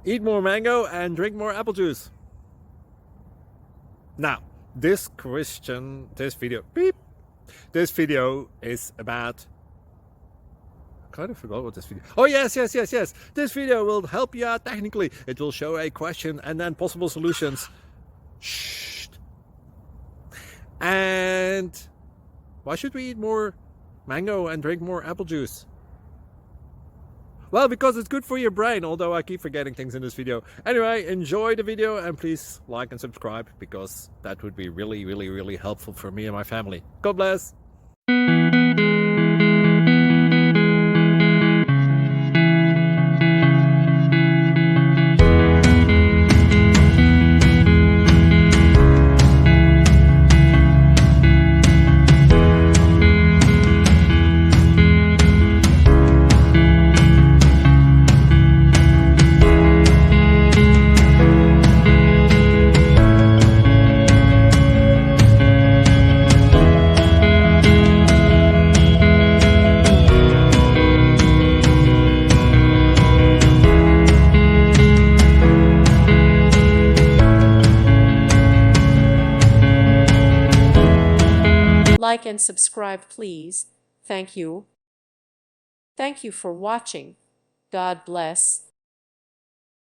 Eat more mango and drink more apple juice. Now, this video is about, I kind of forgot what this video. Oh yes. This video will help you out technically. It will show a question and then possible solutions. Shh. And why should we eat more mango and drink more apple juice? Well, because it's good for your brain, although I keep forgetting things in this video. Anyway, enjoy the video and please like and subscribe, because that would be really helpful for me and my family. God bless! Like and subscribe, please. Thank you. Thank you for watching. God bless.